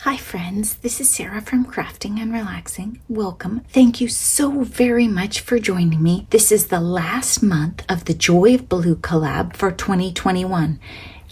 Hi friends, this is Sarah from Crafting and Relaxing. Welcome. Thank you so very much for joining me. This is the last month of the Joy of Blue collab for 2021.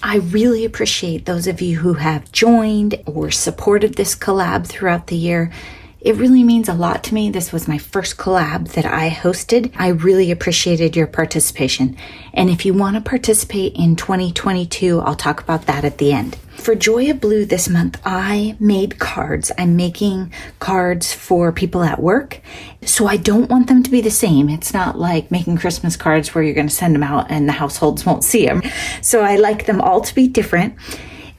I really appreciate those of you who have joined or supported this collab throughout the year. It really means a lot to me. This was my first collab that I hosted. I really appreciated your participation. And if you want to participate in 2022, I'll talk about that at the end. For Joy of Blue this month, I made cards. I'm making cards for people at work. So I don't want them to be the same. It's not like making Christmas cards where you're going to send them out and the households won't see them. So I like them all to be different.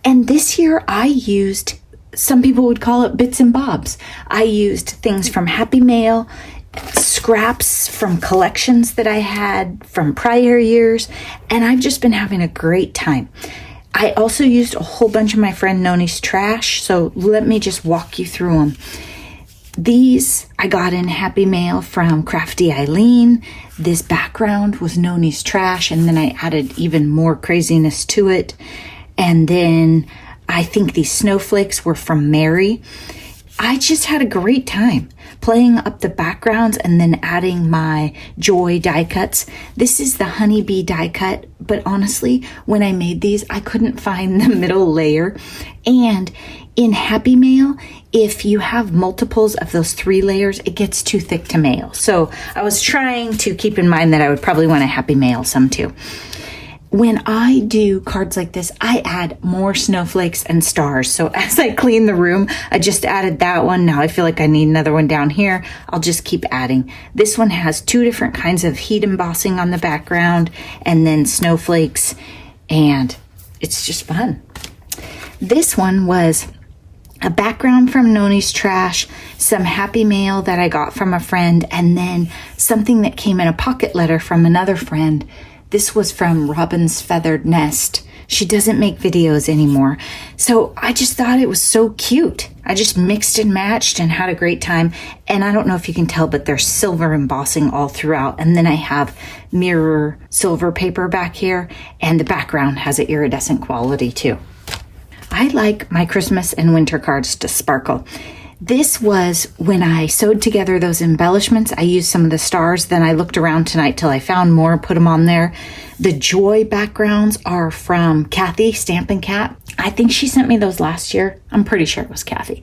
And this year I used, some people would call it bits and bobs. I used things from Happy Mail, scraps from collections that I had from prior years, and I've just been having a great time. I also used a whole bunch of my friend Noni's trash, so let me just walk you through them. These I got in Happy Mail from Crafty Eileen. This background was Noni's trash, and then I added even more craziness to it. And then I think these snowflakes were from Mary. I just had a great time playing up the backgrounds and then adding my Joy die cuts. This is the honeybee die cut, but honestly, when I made these, I couldn't find the middle layer. And in Happy Mail, if you have multiples of those 3 layers, it gets too thick to mail. So I was trying to keep in mind that I would probably want to Happy Mail some too. When I do cards like this, I add more snowflakes and stars. So as I clean the room, I just added that one. Now I feel like I need another one down here. I'll just keep adding. This one has 2 different kinds of heat embossing on the background and then snowflakes, and it's just fun. This one was a background from Noni's trash, some Happy Mail that I got from a friend, and then something that came in a pocket letter from another friend. This was from Robin's Feathered Nest. She doesn't make videos anymore. So I just thought it was so cute. I just mixed and matched and had a great time. And I don't know if you can tell, but there's silver embossing all throughout. And then I have mirror silver paper back here. And the background has an iridescent quality too. I like my Christmas and winter cards to sparkle. This was when I sewed together those embellishments. I used some of the stars. Then I looked around tonight till I found more, put them on there. The Joy backgrounds are from Kathy, Stampin' Cat. I think she sent me those last year. I'm pretty sure it was Kathy.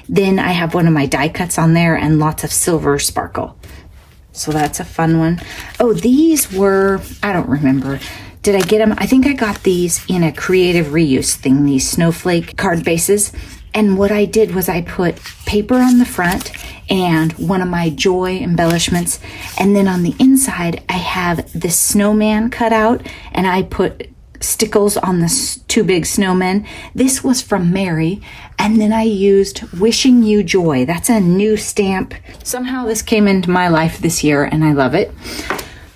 Then I have one of my die cuts on there and lots of silver sparkle. So that's a fun one. Oh, these were, I don't remember. Did I get them? I think I got these in a creative reuse thing, these snowflake card bases. And what I did was I put paper on the front and one of my Joy embellishments. And then on the inside, I have this snowman cut out and I put stickles on the 2 big snowmen. This was from Mary. And then I used Wishing You Joy. That's a new stamp. Somehow this came into my life this year and I love it.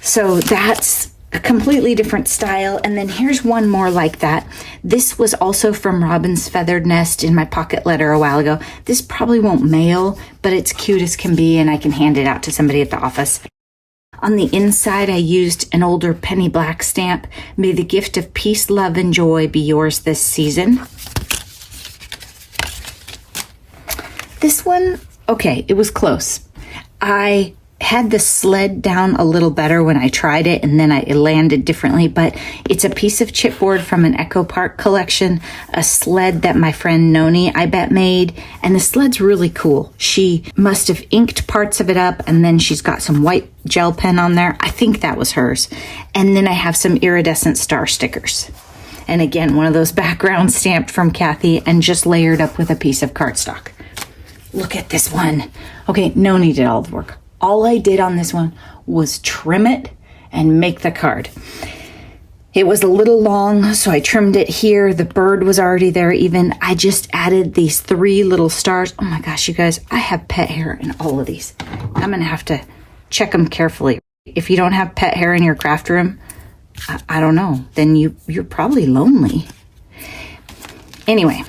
So that's a completely different style. And then here's one more like that. This was also from Robin's Feathered Nest in my pocket letter a while ago. This probably won't mail, but it's cute as can be, and I can hand it out to somebody at the office. On the inside, I used an older penny black stamp. May the gift of peace, love, and joy be yours this season. This one, okay, it was close. I had the sled down a little better when I tried it, and then it landed differently, but it's a piece of chipboard from an Echo Park collection, a sled that my friend Noni, I bet, made, and the sled's really cool. She must have inked parts of it up, and then she's got some white gel pen on there. I think that was hers. And then I have some iridescent star stickers. And again, one of those backgrounds stamped from Kathy and just layered up with a piece of cardstock. Look at this one. Okay, Noni did all the work. All I did on this one was trim it and make the card. It was a little long, so I trimmed it here. The bird was already there even. I just added these 3 little stars. Oh my gosh, you guys, I have pet hair in all of these. I'm going to have to check them carefully. If you don't have pet hair in your craft room, I don't know, then you're probably lonely. Anyway.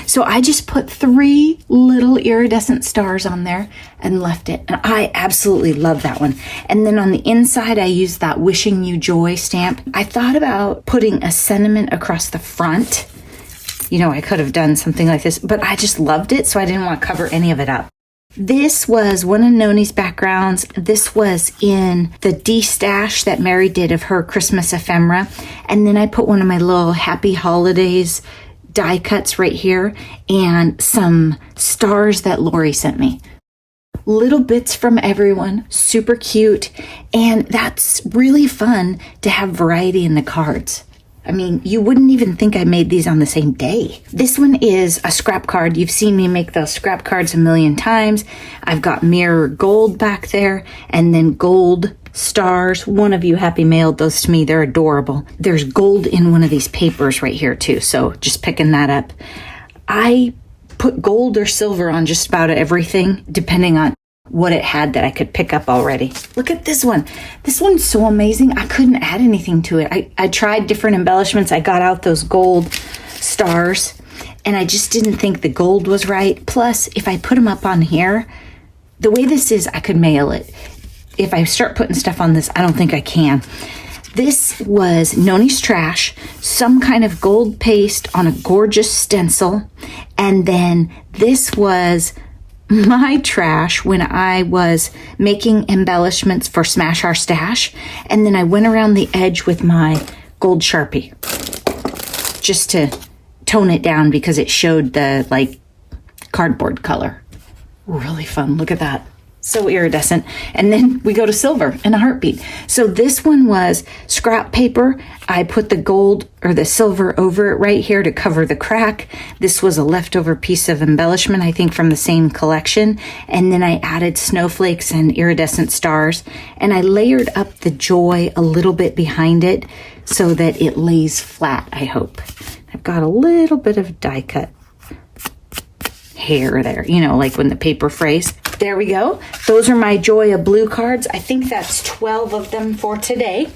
So I just put 3 little iridescent stars on there and left it. And I absolutely love that one. And then on the inside, I used that Wishing You Joy stamp. I thought about putting a sentiment across the front you know, I could have done something like this, but I just loved it, so I didn't want to cover any of it up. This was one of Noni's backgrounds. This was in the de-stash that Mary did of her Christmas ephemera. And then I put one of my little Happy Holidays die cuts right here and some stars that Lori sent me. Little bits from everyone, super cute. And that's really fun to have variety in the cards. I mean, you wouldn't even think I made these on the same day. This one is a scrap card. You've seen me make those scrap cards a million times. I've got mirror gold back there and then gold stars. One of you happy mailed those to me. They're adorable. There's gold in one of these papers right here too. So just picking that up. I put gold or silver on just about everything, depending on what it had that I could pick up already. Look at this one. This one's so amazing. I couldn't add anything to it. I tried different embellishments. I got out those gold stars and I just didn't think the gold was right. Plus, if I put them up on here, the way this is, I could mail it. If I start putting stuff on this, I don't think I can. This was Noni's trash, some kind of gold paste on a gorgeous stencil. And then this was my trash when I was making embellishments for Smash Our Stash. And then I went around the edge with my gold Sharpie just to tone it down because it showed the like cardboard color. Really fun. Look at that. So iridescent. And then we go to silver in a heartbeat. So this one was scrap paper. I put the gold or the silver over it right here to cover the crack. This was a leftover piece of embellishment, I think from the same collection. And then I added snowflakes and iridescent stars. And I layered up the joy a little bit behind it so that it lays flat, I hope. I've got a little bit of die cut hair there, you know, like when the paper frays. There we go. Those are my Joy of Blue cards. I think that's 12 of them for today.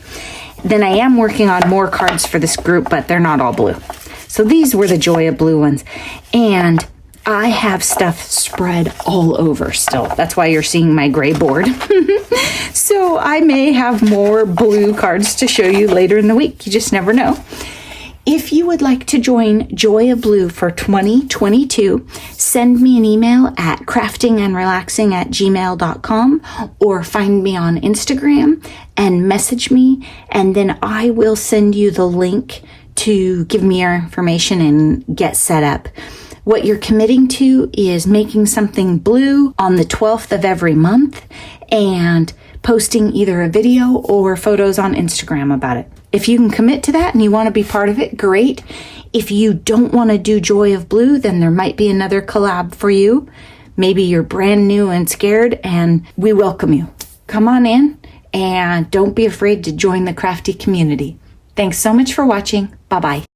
Then I am working on more cards for this group, but they're not all blue. So these were the Joy of Blue ones. And I have stuff spread all over still. That's why you're seeing my gray board. So I may have more blue cards to show you later in the week. You just never know. If you would like to join Joy of Blue for 2022, send me an email at craftingandrelaxing@gmail.com or find me on Instagram and message me, and then I will send you the link to give me your information and get set up. What you're committing to is making something blue on the 12th of every month and posting either a video or photos on Instagram about it. If you can commit to that and you want to be part of it, great. If you don't want to do Joy of Blue, then there might be another collab for you. Maybe you're brand new and scared, and we welcome you. Come on in and don't be afraid to join the crafty community. Thanks so much for watching. Bye-bye.